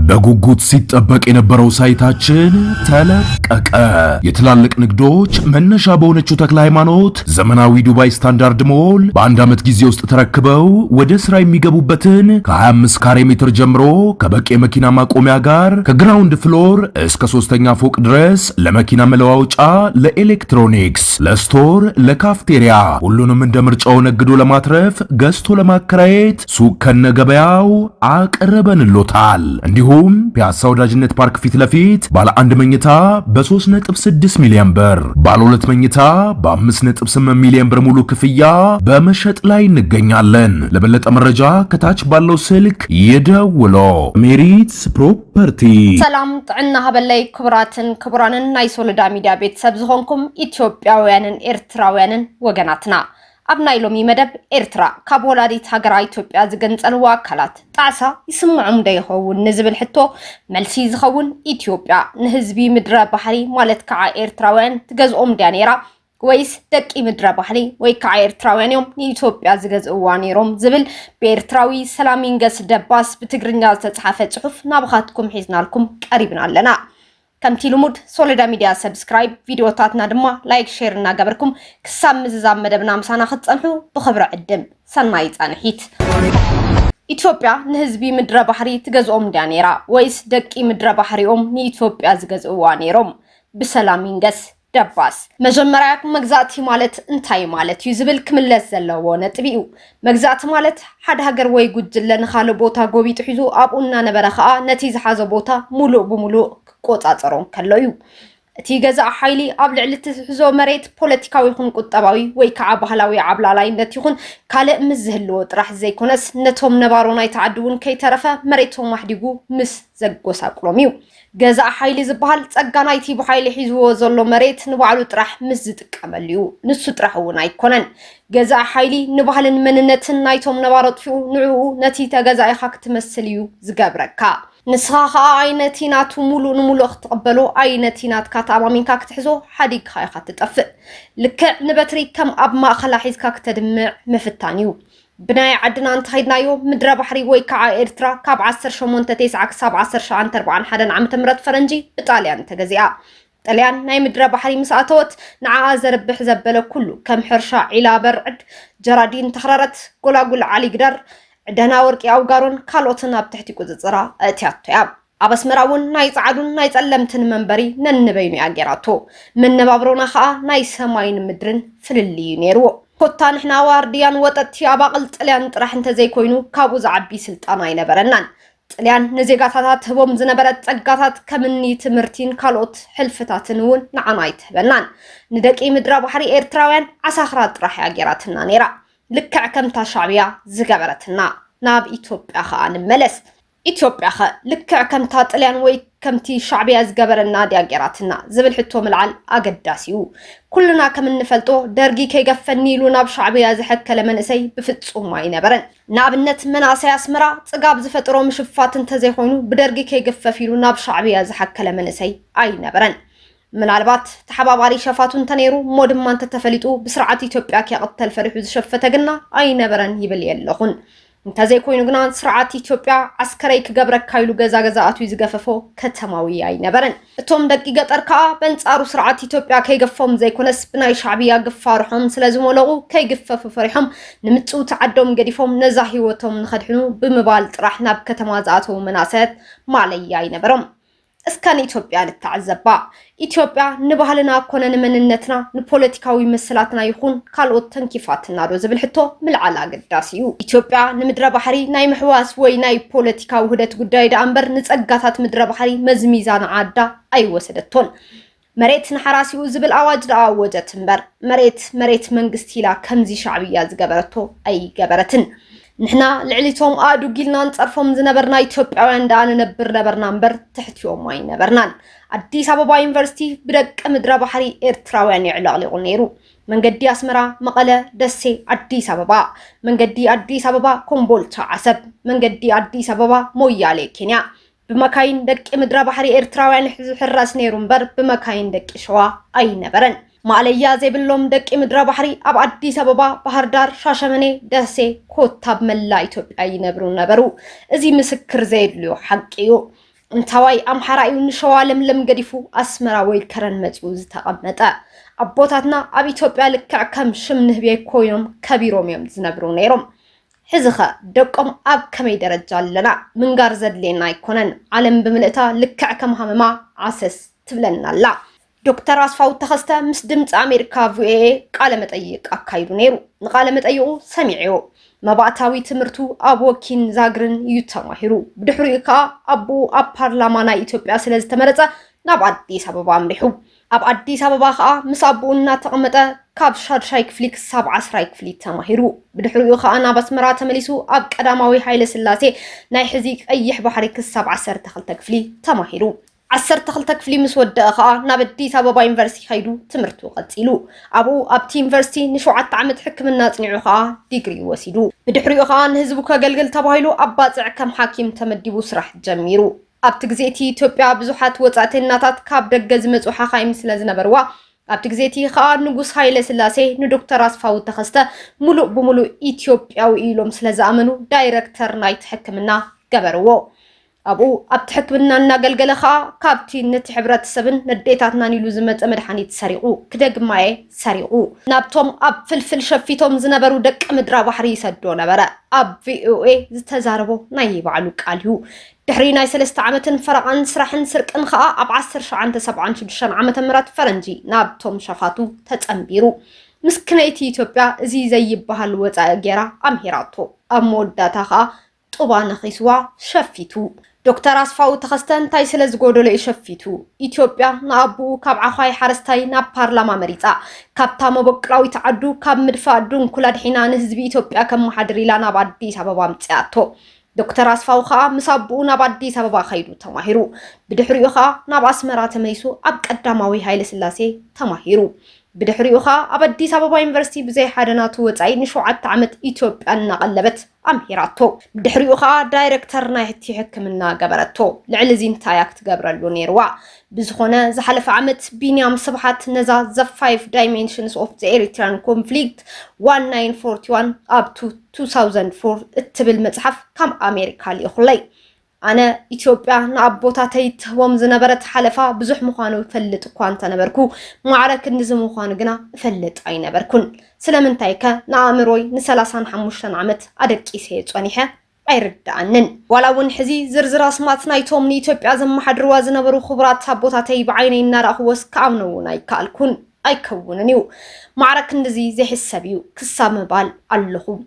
በጉጉት ሲጠበቅ የነበረው ሳይታችን ተለቀቀ። የትላልቅ ንግዶች መነሻ በሆነችው ተክለ ሃይማኖት ዘመናዊ ዱባይ ስታንዳርድ ሞል በአንድ ዓመት ጊዜ ውስጥ ተረክበው ወደ ስራ የሚገቡበትን ከ25 ካሬ ሜትር ጀምሮ ከበቂ የመኪና ማቆሚያ ጋር ከግራውንድ ፍሎር እስከ 3ኛ ፎቅ ድረስ ለመኪና መለዋወጫ፣ ለኤሌክትሮኒክስ፣ ለስቶር፣ ለካፍቴሪያ ሁሉንም እንደ ምርጫው ነግዶ ለማትረፍ ገዝቶ ለማከራየት ሱቅ ከነገበያው አቅርበንሎታል። እንዲሁም ፒያሳ ወዳጅነት ፓርክ ፊት ለፊት ባለ 1 መኝታ በ3.6 ሚሊዮን ብር፣ ባለ 2 መኝታ በ5.8 ሚሊዮን ብር ሙሉ ክፍያ በመሸጥ ላይ እንገኛለን። ለበለጠ መረጃ ከታች ባለው ስልክ ይደውሉ። ሜሪትስ ፕሮፐርቲ። ሰላም ጥዕና ሀበላይ ክቡራትን ክቡራንን ናይ ሶሎዳ ሚዲያ ቤተሰብ ዝኾንኩም ኢትዮጵያውያንን ኤርትራውያንን ወገናትና ኣብናይ ሎሚ መደብ ኤርትራ ካብ ወላዲት ሃገራ ኢትዮጵያ ዝገንጸልዋ አካላት ጣዕሳ ይስምዑም ደይኸውን ንዝብል ሕቶ መልሲ ዝኸውን ኢትዮጵያ ንህዝቢ ምድረ ባሕሪ ማለት ከዓ ኤርትራውያን ትገዝኦም ድያ ነይራ ወይስ ደቂ ምድረ ባሕሪ ወይ ከዓ ኤርትራውያን እዮም ንኢትዮጵያ ዝገዝእዋ ነይሮም ዝብል ብኤርትራዊ ሰላሚንገስ ደባስ ብትግርኛ ዝተጻሕፈ ጽሑፍ ናብኻትኩም ሒዝናልኩም ቀሪብና ኣለና። ከምቲ ልሙድ ሶሎዳ ሚዲያ ሰብስክራይብ ቪዲዮታትና ድማ ላይክ ሼር እናገበርኩም ክሳብ ምዝዛብ መደብና ምሳና ክትጸንሑ ብኽብሪ ዕድም ሰናይ ጻንሒት። ኢትዮጵያ ንህዝቢ ምድረ ባሕሪ ትገዝኦም ድያ ነይራ ወይስ ደቂ ምድረ ባሕሪኦም ንኢትዮጵያ ዝገዝእዋ ነይሮም? ብሰላሚንገስ ደባስ። መጀመርያ መግዛእቲ ማለት እንታይ ማለት እዩ ዝብል ክምለስ ዘለዎ ነጥብ እዩ። መግዛእቲ ማለት ሓደ ሃገር ወይ ጉጅለ ንኻልእ ቦታ ጎቢጡ ሒዙ ኣብኡ እናነበረ ከዓ ነቲ ዝሓዘ ቦታ ሙሉእ ብሙሉእ ቆጻጸሮም ከሎ እዩ። እቲ ገዛእ ሓይሊ ኣብ ልዕሊ ትሕዞ መሬት ፖለቲካዊ ይኹን ቁጠባዊ ወይ ከዓ ባህላዊ ዓብላላይነት ይኹን ካልእ ምስ ዝህልዎ ጥራሕ ዘይኮነስ ነቶም ነባሮ ናይ ተዓድውን ከይተረፈ መሬቶም ማሕዲጉ ምስ ዘጎሳቅሎም እዩ። ገዛእ ሓይሊ ዝበሃል ጸጋ ናይቲ ብሓይሊ ሒዝዎ ዘሎ መሬት ንባዕሉ ጥራሕ ምስ ዝጥቀመሉ እዩ። ንሱ ጥራሕ እውን ኣይኮነን። ገዛእ ሓይሊ ንባህልን መንነትን ናይቶም ነባሮ ጥፊኡ ንዕኡ ነቲ ተገዛኢኻ ክትመስል እዩ ዝገብረካ። ንስኻ ከዓ ዓይነቲ ናቱ ሙሉእ ንሙሉእ ክትቕበሎ ዓይነቲ ናትካ ተኣማሚንካ ክትሕዞ ሓዲግካ ኢኻ ትጠፍእ። ልክዕ ንበትሪ ከም ኣብ ማእኸላ ሒዝካ ክትድምዕ ምፍታን እዩ። ብናይ ዓድና እንተኸይድናዮ ምድረ ባሕሪ ወይ ከዓ ኤርትራ ካብ 1890 ክሳብ 1941 ዓ.ም ፈረንጂ ብጣልያን ተገዚኣ። ጣልያን ናይ ምድረ ባሕሪ ምስኣተወት ንዓኣ ዘርብሕ ዘበለ ኩሉ ከም ሕርሻ ዒላ በርዕድ፣ ጀራዲን ተኽራረት፣ ጎላጉል ዓሊግዳር፣ ደህና ወርቂ ኣውጋሮን ካልኦትን ኣብ ትሕቲ ቁፅፅራ እትያቶ እያ። ኣብ ኣስመራ እውን ናይ ጻዕዱን ናይ ጸለምትን መንበሪ ነንበይኑ እያ ጌራቶ። መነባብሮና ከዓ ናይ ሰማይን ምድርን ፍልሊ እዩ ነይርዎ። ኮታ ንሕና ዋርድያን ወጠቲ ኣባቕል ጣልያን ጥራሕ እንተዘይኮይኑ ካብኡ ዝዓቢ ስልጣን ኣይነበረናን። ጣልያን ንዜጋታት ህቦም ዝነበረ ጸጋታት ከምኒ ትምህርቲን ካልኦት ሕልፍታትን እውን ንዓና ኣይትህበናን። ንደቂ ምድረ ባሕሪ ኤርትራውያን ዓሳኽራ ጥራሕ እያ ጌራትና ነይራ። ልክዕ ከምታ ሻዕብያ ዝገበረትና። ናብ ኢትዮጵያ ከዓ ንመለስ። ኢትዮጵያ ኸ ልክዕ ከምታ ጣልያን ወይ ከምቲ ሻዕብያ ዝገበረና ድያ ጌራትና ዝብል ሕቶ ምልዓል ኣገዳሲ እዩ። ኩልና ከም እንፈልጦ ደርጊ ከይገፈኒ ኢሉ ናብ ሻዕብያ ዝሐከለ መንእሰይ ብፍጹም ኣይነበረን። ንኣብነት መናእሰይ ኣስመራ ጽጋብ ዝፈጥሮ ምሽፋት እንተዘይኮይኑ ብደርጊ ከይገፈፍ ኢሉ ናብ ሻዕብያ ዝሐከለ መንእሰይ ኣይነበረን። ምናልባት ተሓባባሪ ሸፋቱ እንተነይሩ ሞ ድማ እንተተፈሊጡ ብስርዓት ኢትዮጵያ ከይቕተል ፈሪሑ ዝሸፈተ ግና ኣይነበረን ይብል የለኹን። እንተዘይኮይኑ ግና ስርዓት ኢትዮጵያ ዓስከረይ ክገብረካ ኢሉ ገዛኣቱ ዝገፈፎ ከተማዊ ኣይነበረን። እቶም ደቂ ገጠር ከዓ በንጻሩ ስርዓት ኢትዮጵያ ከይገፎም ዘይኮነስ ብናይ ሻዕብያ ግፋርሖም ስለዝመለቑ ከይግፈፉ ፈሪሖም ንምጽው ተዓዶም ገዲፎም ነዛ ህይወቶም ንኸድሕኑ ብምባል ጥራሕ ናብ ከተማ ዝኣተው መናእሰያት ማለያ ኣይነበሮም። እስካን ኢትዮጵያ ልትዓዘባ ኢትዮጵያ ንባህልና ኮነ ንመንነትና ንፖለቲካዊ መስላትና ይኹን ካልኦት ተንኪፋትና ዶ ዝብል ሕቶ ምልዓል ኣገዳሲ እዩ። ኢትዮጵያ ንምድረ ባሕሪ ናይ ምሕዋስ ወይ ናይ ፖለቲካዊ ውህደት ጉዳይ ዳ እምበር ንጸጋታት ምድረ ባሕሪ መዝሚዛን ዓዳ ኣይወሰደቶን። መሬት ንሓራሲኡ ዝብል ኣዋጅ ዳ ኣወጀት እምበር መሬት መንግስቲ ኢላ ከምዚ ሻዕብያ ዝገበረቶ ኣይገበረትን። ንሕና ልዕሊቶም ኣዱጊልና ንጸርፎም ዝነበርና ኢትዮጵያውያን ዳ ንነብር ነበርና እምበር ትሕትዮም ኣይነበርናን። አዲስ አበባ ዩኒቨርሲቲ ብደቀ ምድረ ባሕሪ ኤርትራውያን ይዕለቅልቁ ነይሩ። መንገዲ አስመራ፣ መቀለ፣ ደሴ፣ አዲስ አበባ፣ መንገዲ አዲስ አበባ፣ ኮምቦልቻ፣ አሰብ፣ መንገዲ አዲስ አበባ፣ ሞያሌ፣ ኬንያ بمكاين دك مدرا بحري إرتراوين حراس نيرون بر بمكاين دك شوا أي نبرن معليا زي بلوم دك مدرا بحري أب عدي سببا بحردار شاشمني دسي كوتاب ملا إثيوبيا أي نبرون نبرو إزي مسكر زي بلو حقيو انتواي أمحرا نشوالم لم قدفو أسمرا ويكرن متيوز تقمتا أبوتاتنا أبي توبيا لكع كم شمنه بي كوينم كبيروم يوم زنبرو نيروم حزخة دقم أب كمي درجة لنا من غارزد لينا يكونن عالم بملئتا لكع كم همما عسس تبلنا لا دكتور أصفاو تخستا مسدمت أمريكا فوئي قال متأيق أكايدو نيرو نقال متأيقو سميعيو مبعتاوي تمرتو أبو كين زاغرن يتماهرو بدحريقا أبو أبارلمانا إثيوبيا سلز تمرتا ناب أديس أبابا أمريحو أب أديس أبابا خا مسابونا تقمتا كاب شادشاي كفلي كساب عسراي كفلي تماهرو بدحريقا أنا بس مرات مليسو أب قداماوي حيل سلاسي ناي حزيك أيح بحري كساب عسر تخلتا كفلي تماهرو عسر تخلتا كفلي مسودة خا ناب أديس أبابا يونيفرسيتي خيدو تمرتو قتيلو أبو أبتي يونيفرسيتي نشوعات عمد حكمنا تنيعو خا ديجري وسيدو بدحريقا خا نهزبو كقلقل تبايلو أباطع كم حاكم تمديبو سرح جميرو أبتجزيتي إثيوبيا بزحات وصعتين ناتات كاب دجز مزوحة خايم سلازنا بروا أبتجزيتي خا نجوس هاي لسلاسي ندكتور أصفاو تخسته ملو بملو إثيوبيا وإيلوم سلازامنو دايركتر نايت حكمنا جبروا أبو أبتحكمنا نقلقل خا كابتي نتحبرات السبن نديتاتنا نيلو زمت أمدحاني تسريقو كدق معي سريقو نابتوم أب فلفل شفيتوم زنبرو دك مدرا بحري سدو نبرا أب VOA زتزاربو نايب علوك عليو دحرينا يسلست عامة فرقان سرحن سرقن خا أب 10 شعان 7 عامة مرات فرنجي نابتوم شفاتو تتأمبيرو مسكنيتي إثيوبيا زي بحال وطا جيرا أمهيراتو أموداتا خا طبعا خيسوا شفيتو دكتور أصفاو تخستن تاي سلز غودو شفيتو إثيوبيا نابو كاب عخاي حرستاي ناب بارلاما مريتا كاب تامو بقراوي تعدو كاب مدفع دون كل دحينا نهزبي إثيوبيا كم محاضري لا ناب أديس أبابا متسياتو دكتور أصفاو خا مسابو ناب أديس أبابا خيدو تماهيرو بدحريو خا ناب أسمرا تميسو أب قداماوي هايل سلاسي تماهيرو بدحريو خا أب أديس أبابا يونيفرسيتي بزي حادناتو وطعي نشوعات عمت إثيوبيا نقلبت أمهيراتو بدحريو خا دايركتر نايتي حكمنا قبرتو لعلزين تاياك تقبرلو نيروا بزخونا زحلف عمت بينيام صبحات نزا The 5 Dimensions of the Eritrean Conflict 1941 up to 2004 اتبل متحف كم أمريكا ليخلي أنا إثيوبيا نعبوتاتي تهوم زنبرت حلفا بزح مخانو فلت كوانتا نبركو معرك النزم مخانو جنا فلت أي نبركون سلامن تايكا نعمروي نسلاسان حموشتن عمت أدك إسهيت وانيحة أيرد عنن ولا ونحزي زرزر أسمات نايتوم إثيوبيا زم حدروا زنبرو خبرات حبوتاتي بعيني النار أخوص كعمنو نايكالكون أيكوننيو معرك النزي زي حسابيو كسام بال اللخو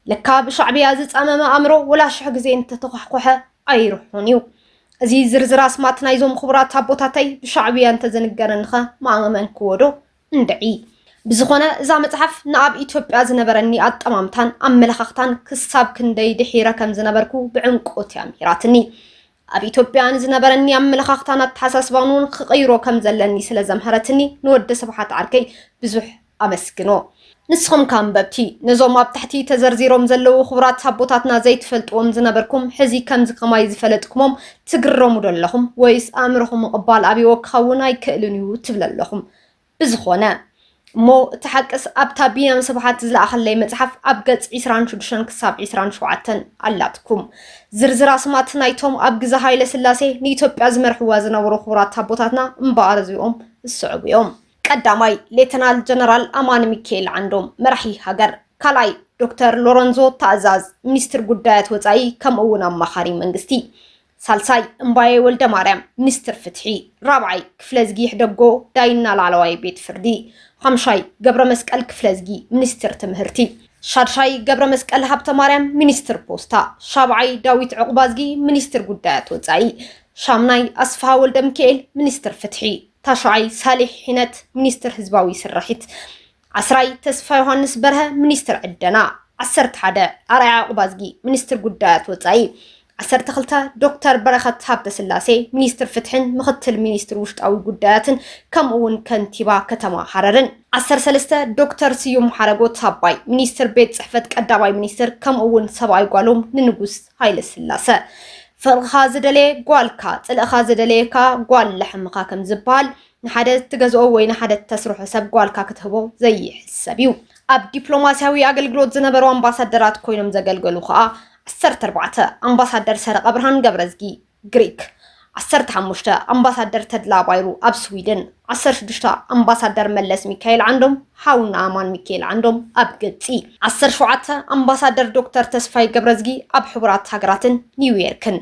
لكا بشعبي أزيز أمام أمرو ولا شحق زي انت تقحقوحة أيروحونيو أزي زرزر أسمات نايزوم خبرات حبوتاتي بشعبي أنت زنقرنخة ما أمن كودو ندعي بزخونا إذا متحف ناب إثيوبيا زنبرني أمامتان أملخختان كساب كندي دحيرة كم زنبركو بعنقوتي أميراتني أب إثيوبيا زنبرني أملخختان أتحساس بانون خيرو كم زلني سلزمهرتني نود سبحات عركي بزح أمسكنو نسخم كان ببتي نزوم أب تحتي تزرزيروم زلو خبرات حبوتاتنا زيت فلتوم زنبركم حزي كم زكماي زفلتكمم تقرمو دلهم ويس أمرهم قبال أبي وكخوناي كألنيو تبللهم بزخونا مو تحقس أبتا بينام سبحات زلا أخلي متحف أبقت 26 كساب 27 علاتكم زرزر أسمات نايتوم أبقز هاي لسلاسي نيتوب أزمر حوازنا ورخورات تابوتاتنا مبارزيوم السعوديوم قداماي ليتنال جنرال أمان ميكيل عندهم مرحي هاجر كالاي دكتور لورنزو تازاز منستر قدايات وزاي كم أونا مخاري منغستي سالساي امباي ولد مريم منستر فتحي رابعي كفلزجي حدقو داينا العلواي بيت فردي خمشاي قبر مسكال كفلزجي منستر تمهرتي شارشاي قبر مسكال هابت مريم منستر بوستا شابعي داويت عقبازجي منستر قدايات وزاي شامناي أصفها ولد مكيل منستر فتحي تاشعي صالح حينت منستر حزباوي سرحت عسراي تسفا يوهانس برها منستر عدنا عسرت حدا أرعى عقبازجي منستر قدايات وزاي عسرت خلتا دكتور برخت هابت سلاسي منستر فتحن مختل منستر وشتاوي قداياتن كم اون كنتيبا كتما حررن عسر سلسته دكتور سيوم حرقوت هاباي منستر بيت صحفت قداباي منستر كم اون سباي قوالوم ننقوس هايل سلاسة فالخاز دلي قوالكا تلخاز دليكا قوال لحمقا كم زبال نحادث تغزو وين حدث تسرح سب قوالكا كتهبو زي حسابيو اب دبلوماسياوي اقلقلوت زنبرو امباسادرات كوينم زقلقلو خا 14 أمباسادر سرق أبرهان قبرزجي غريك 15 ኣምባሳደር ተድላ ባይሩ ኣብ ስዊድን 16 ኣምባሳደር መለስ ሚካኤል ዓንዶም ሓውና ኣማን ሚካኤል ዓንዶም ኣብ ግብፂ 17 ኣምባሳደር ዶክተር ተስፋይ ገብረዝጊ ኣብ ሕቡራት ሃገራትን ኒውዮርክን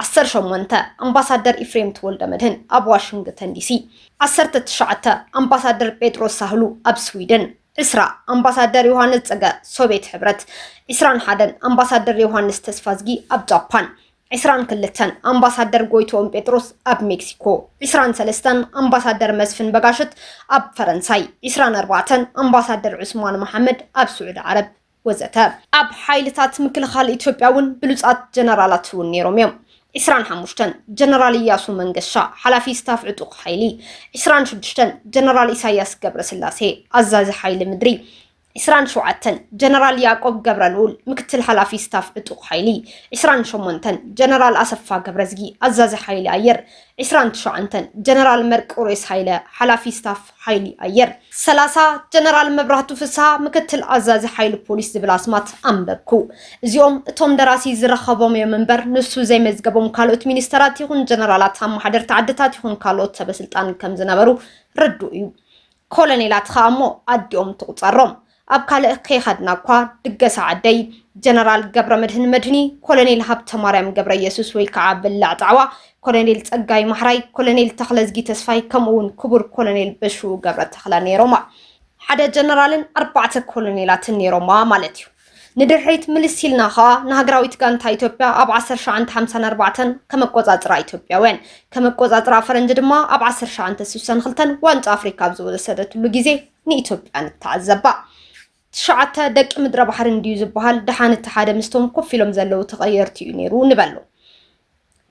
18 ኣምባሳደር ኢፍሬም ተወልደ መድህን ኣብ ዋሽንግተን ዲሲ 19 ኣምባሳደር ጴጥሮስ ሳህሉ ኣብ ስዊድን 20 ኣምባሳደር ዮሐንስ ፀገ ሶቪየት ሕብረት 21 ኣምባሳደር ዮሐንስ ተስፋዝጊ ኣብ ጃፓን 22 ኣምባሳደር ጎይቶም ጴጥሮስ ኣብ ሜክሲኮ 23 ኣምባሳደር መስፍን በጋሽት ኣብ ፈረንሳይ 24 ኣምባሳደር ዑስማን መሐመድ ኣብ ስዑድ ዓረብ ወዘተ ኣብ ሓይልታት ምክልኻል ኢትዮጵያውን ብሉጻት ጀነራላት እውን ነይሮም እዮም 25 ጀነራል ኢያሱ መንገሻ ሓላፊ ስታፍ ዕጡቕ ሓይሊ 26 ጀነራል ኢሳያስ ገብረስላሴ ኣዛዚ ሓይሊ ምድሪ 27 ጀነራል ያዕቆብ ገብረልኡል ምክትል ሓላፊ ስታፍ ዕጡቕ ሓይሊ 28 ጀነራል ኣሰፋ ገብረዝጊ ኣዛዚ ሓይሊ ኣየር 29 ጀነራል መርቆሬስ ሃይለ ሓላፊ ስታፍ ሓይሊ ኣየር 30 ጀነራል መብራህቱ ፍስሓ ምክትል ኣዛዚ ሓይሊ ፖሊስ ዝብል ኣስማት ኣንበብኩ እዚኦም እቶም ደራሲ ዝረኸቦም እዮም እምበር ንሱ ዘይመዝገቦም ካልኦት ሚኒስተራት ይኹን ጀነራላት ኣማሓደርቲ ዓድታት ይኹን ካልኦት ሰበስልጣን ከም ዝነበሩ ርዱ እዩ ኮሎኔላት ከዓ እሞ ኣዲኦም ትቁፀሮም ኣብ ካልእ ከይኸድና እኳ ድገሳ ዓደይ ጀነራል ገብረ መድህን መድህኒ ኮሎኔል ሃብተ ማርያም ገብረ ኢየሱስ ወይ ከዓ በላዕ ጣዕዋ ኮሎኔል ፀጋይ ማሕራይ ኮሎኔል ተኽለዝጊ ተስፋይ ከምኡውን ክቡር ኮሎኔል በሹ ገብረ ተኽለ ነይሮማ ሓደ ጀነራልን 4 ኮሎኔላትን ነይሮማ ማለት እዩ ንድሕሪት ምልሲልና ከዓ ንሃገራዊት ጋንታ ኢትዮጵያ ኣብ 1954 ከመቆፃፅራ ኢትዮጵያውያን ከመቆፃፅራ ፈረንጅ ድማ ኣብ 1962 ዋንጫ ኣፍሪካ ዝወሰደትሉ ግዜ ንኢትዮጵያ ንተዓዘባ ትሽዓተ ደቂ ምድረ ባሕሪ እንዲዩ ዝበሃል ድሓንቲ ሓደ ምስቶም ኮፍ ኢሎም ዘለው ተቐየርቲ እዩ ነይሩ ንበሎ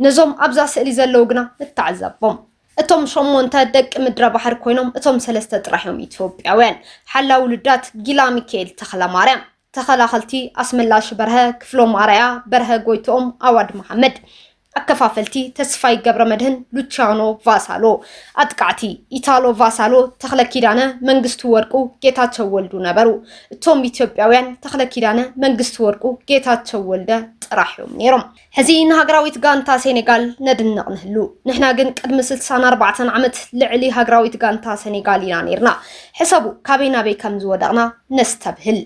ነዞም ኣብዛ ስእሊ ዘለው ግና ንተዓዘቦም እቶም 8 ደቂ ምድረ ባሕሪ ኮይኖም እቶም 3 ጥራሕዮም ኢትዮጵያውያን ሓላዊ ውልዳት ጊላ ሚካኤል ተኽለ ማርያም ተኸላኸልቲ ኣስመላሽ በርሀ ክፍሎም ኣርያ በርሀ ጎይቶም ኣዋድ መሐመድ ኣከፋፈልቲ ተስፋይ ገብረ መድህን ሉቺያኖ ቫሳሎ ኣጥቃዕቲ ኢታሎ ቫሳሎ ተኽለ ኪዳነ መንግስቱ ወርቁ ጌታቸው ወልዱ ነበሩ እቶም ኢትዮጵያውያን ተኽለ ኪዳነ መንግስቱ ወርቁ ጌታቸው ወልደ ጥራሕዮም ነይሮም ሕዚ ንሃገራዊት ጋንታ ሴኔጋል ነድንቕ ንህሉ ንሕና ግን ቅድሚ 64 ዓመት ልዕሊ ሃገራዊት ጋንታ ሴኔጋል ኢና ነርና ሕሰቡ ካበይ ናበይ ከም ዝወደቕና ነስተብህል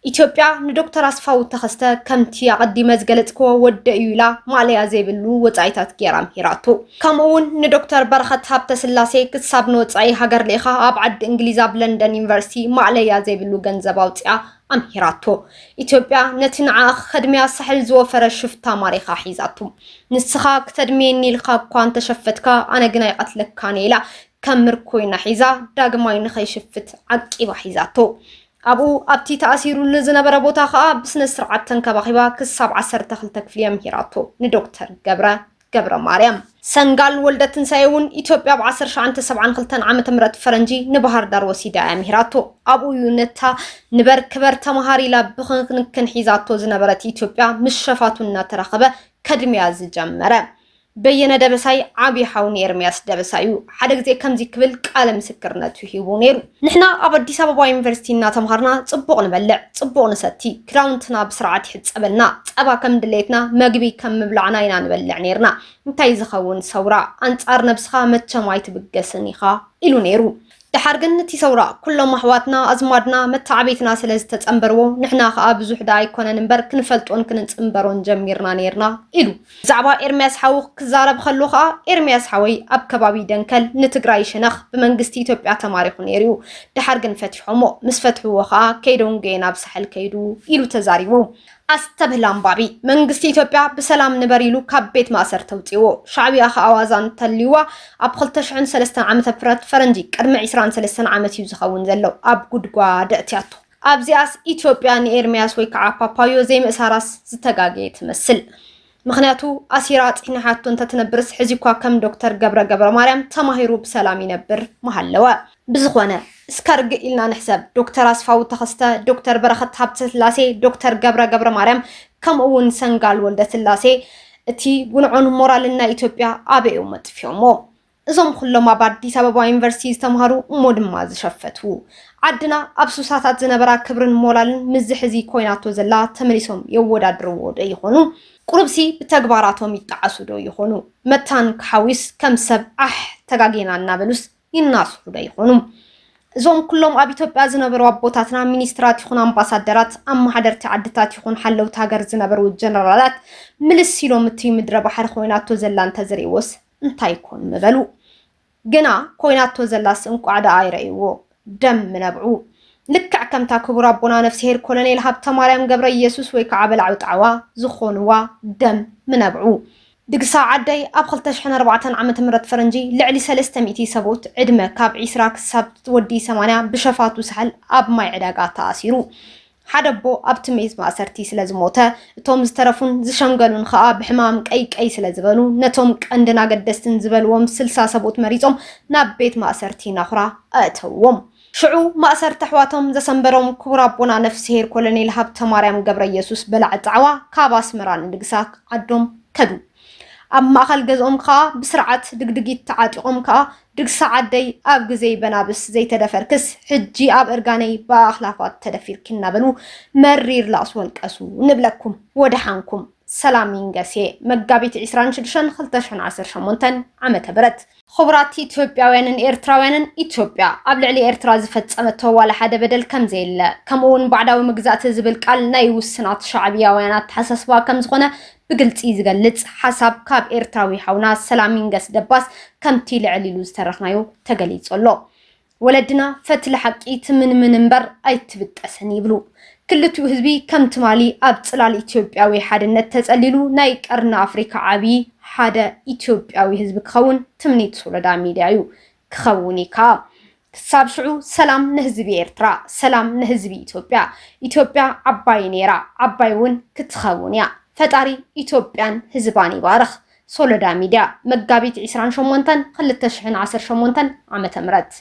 ኢትዮጵያ ንዶክተር ኣስፋው ተኸስተ ከምቲ ኣቐዲመ ዝገለጽክዎ ወደ እዩ ኢላ ማልያ ዘይብሉ ወጻኢታት ጌራ ምሂራቶ ከምኡውን ንዶክተር በረኸት ሃብተ ስላሴ ክሳብ ንወጻኢ ሃገር ሌኻ ኣብ ዓዲ እንግሊዝ ኣብ ለንደን ዩኒቨርሲቲ ማልያ ዘይብሉ ገንዘብ ኣውፅያ ኣምሂራቶ ኢትዮጵያ ነቲ ንዓኣ ከድሚያ ሳሕል ዝወፈረ ሽፍታ ማሪኻ ሒዛቱ ንስኻ ክተድሜኒ ኢልካ እኳ እንተሸፈትካ ኣነ ግን ኣይቐትለካነ ኢላ ከም ምርኮይና ሒዛ ዳግማይ ንኸይሽፍት ዓቂባ ሒዛቶ ኣብኡ ኣብቲ ተኣሲሩሉ ዝነበረ ቦታ ከዓ ብስነ ስርዓት ተንከባኺባ ክሳብ 12 ክፍሊ ኣምሂራቶ ንዶክተር ገብረ ማርያም ሰንጋል ወልደ ትንሳኤ እውን ኢትዮጵያ ብ 1972 ዓመተ ምህረት ፈረንጂ ንባህር ዳር ወሲዳ ኣምሂራቶ ኣብኡ ነታ ንበር ክበር ተማሃሪላ ብክንክን ሒዛቶ ዝነበረት ኢትዮጵያ ምስ ሸፋቱ እናተረኸበ ከድሚያ ዝጀመረ በየነ ደበሳይ ዓቢ ሓውኒ ኤርሚያስ ደበሳዩ ሓደ ግዜ ከምዚ ክብል ቃለ ምስክርነቱ ሂቡ ነይሩ ንሕና ኣብ አዲስ አበባ ዩኒቨርሲቲ እናተምሃርና ጽቡቕ ንበልዕ ጽቡቕ ንሰቲ ክራውንትና ብስርዓት ይሕጸበልና ጸባ ከም ድሌትና መግቢ ከም ምብላዕና ኢና ንበልዕ ነርና እንታይ ዝኸውን ሰውራ አንጻር ነብስኻ መቸማይ ትብገስን ኢኻ ኢሉ ነይሩ ድሓር ግን እቲ ሰውራ ኩሎም ኣሕዋትና ኣዝማድና መታዓቤትና ስለ ዝተጸንበርዎ ንሕና ከዓ ብዙሕ ዳ ኣይኮነን እምበር ክንፈልጦን ክንጽንበሮን ጀሚርና ነርና ኢሉ ዛዕባ ኤርሚያስ ሓው ክዛረብ ከሎ ከዓ ኤርሚያስ ሓወይ ኣብ ከባቢ ደንከል ንትግራይ ሽነኽ ብመንግስቲ ኢትዮጵያ ተማሪኹ ነይሩ ድሓር ግን ፈትሖሞ ምስ ፈትሕዎ ከዓ ከይዶን ገና ብሳሕል ከይዱ ኢሉ ተዛሪቡ ኣስተብህላ ኣንባቢ መንግስቲ ኢትዮጵያ ብሰላም ንበሪሉ ካብ ቤት ማእሰር ተውፅዎ ሻዕቢያ ከኣዋዛን ተልይዋ ኣብ 2003 ዓመተ ምህረት ፈረንጂ ቅድሚ 23 ዓመት እዩ ዝኸውን ዘሎ ኣብ ጉድጓድ እትያቶ ኣብዚኣስ ኢትዮጵያ ንኤርሚያስ ወይ ከዓ ፓፓዮ ዘይምእሳራስ ዝተጋገየ ትመስል ምክንያቱ ኣሲራ ጽሕናሓቶ እንተትነብርስ ሕዚኳ ከም ዶክተር ገብረ ማርያም ተማሂሩ ብሰላም ይነብር መሃለወ ብዝኾነ እስካርግ ኢልና ንሕሰብ ዶክተር ኣስፋው ተኸስተ ዶክተር በረኸት ሃብተ ስላሴ ዶክተር ገብረ ማርያም ከምኡውን ሰንጋል ወልደ ስላሴ እቲ ጉንዑን ሞራልና ኢትዮጵያ ኣበዩ መጥፊዮሞ እዞም ኩሎም ኣብ አዲስ አበባ ዩኒቨርሲቲ ዝተምሃሩ ሞድማ ዝሸፈቱ ዓድና ኣብ ሱሳታት ዝነበራ ክብርን ሞራልን ምዝሕዚ ኮይናቶ ዘላ ተመሊሶም የወዳድርዎ ዶ ይኾኑ ቁርብሲ ብተግባራቶም ይጣዓሱ ዶ ይኾኑ መታን ክሓዊስ ከም ሰብ ተጋጊና እናበሉስ ይናስሑ ዶ ይኾኑ እዞም ኩሎም ኣብ ኢትዮጵያ ዝነበሩ ኣቦታትና ሚኒስትራት ይኹን ኣምባሳደራት ኣማሓደርቲ ዓድታት ይኹን ሓለውት ሃገር ዝነበሩ ጀነራላት ምልሲሎም እቲ ምድረ ባሕሪ ኮይናቶ ዘላ እንተዝርእዎስ እንታይ ኮን ምበሉ ግና ኮይናቶ ዘላስ እንቋዕዳ አይረእይዎ ደም ምነብዑ ልክዕ ከምታ ክቡር ኣቦና ነፍሲሄር ኮሎኔል ሃብተ ማርያም ገብረ ኢየሱስ ወይ ከዓ በልዓው ጣዕዋ ዝኾኑዋ ደም ምነብዑ ድግሳ ዓደይ ኣብ 2004 ዓመተ ምህረት ፈረንጂ ልዕሊ 300 ሰቦት ዕድመ ካብ 20 ክሳብ ወዲ 80 ብሸፋቱ ሰሕል ኣብ ማይ ዕዳጋ ተኣሲሩ ሓደቦ ኣብቲ ሜዝ ማእሰርቲ ስለዝሞተ እቶም ዝተረፉን ዝሸምገሉን ከዓ ብሕማም ቀይቀይ ስለዝበሉ ነቶም ቀንድና ገደስትን ዝበልዎም 60 ሰቦት መሪጾም ናብ ቤት ማእሰርቲ ናኹራ ኣእተውዎም ሽዑ ማእሰርቲ ኣሕዋቶም ዘሰንበሮም ክቡር ኣቦና ነፍሲሄር ኮሎኔል ሃብተ ማርያም ገብረ ኢየሱስ በልዓው ጣዕዋ ካብ ኣስመራ ንድግሳ ዓዶም ከዱ ኣብ ማእኸል ገዝኦም ከዓ ብስርዓት ድግድጊት ተዓጢቆም ከዓ ድግሳ ዓደይ ኣብ ግዜ በናብስ ዘይተደፈርክስ ሕጂ ኣብ እርጋነይ በኣኽላፋት ተደፊርክ እናበሉ መሪር ላእሱ ወልቀሱ ንብለኩም ወድሓንኩም ሰላም ይንገሴ መጋቢት 26 2018 ዓመተ ምህረት خبرات ኢትዮጵያውያንን ኤርትራውያንን ኢትዮጵያ ኣብ ልዕሊ ኤርትራ ዝፈጸመቶ ዋላ ሓደ በደል ከም ዘየለ ከምኡውን ባዕዳዊ ምግዛእቲ ዝብል ቃል ናይ ውስናት ሻዕቢያውያናት ሓሳስባ ከም ዝኾነ ብግልፂ ዝገልጽ ሓሳብ ካብ ኤርትራዊ ሓውና ሰላም ይንገስ ደባስ ከምቲ ልዕሊሉ ዝተረኽናዮ ተገሊጾሎ ወለድና ፈትለ ሓቂ ትምንምን እምበር ኣይትብጠሰን ይብሉ ክልቱ ህዝቢ ከም ትማሊ ኣብ ጽላል ኢትዮጵያዊ ሓድነት ተጸሊሉ ናይ ቀርና ኣፍሪካ ዓቢ ሓደ ኢትዮጵያዊ ህዝቢ ክኸውን ትምኒት ሶሎዳ ሚድያ እዩ ክኸውን ኢካ ክሳብ ሽዑ ሰላም ንህዝቢ ኤርትራ ሰላም ንህዝቢ ኢትዮጵያ ዓባይ ኔራ ዓባይ እውን ክትኸውን ያ ፈጣሪ ኢትዮጵያን ህዝባን ይባርኽ ሶሎዳ ሚድያ መጋቢት 28 2018 ዓመተ ምህረት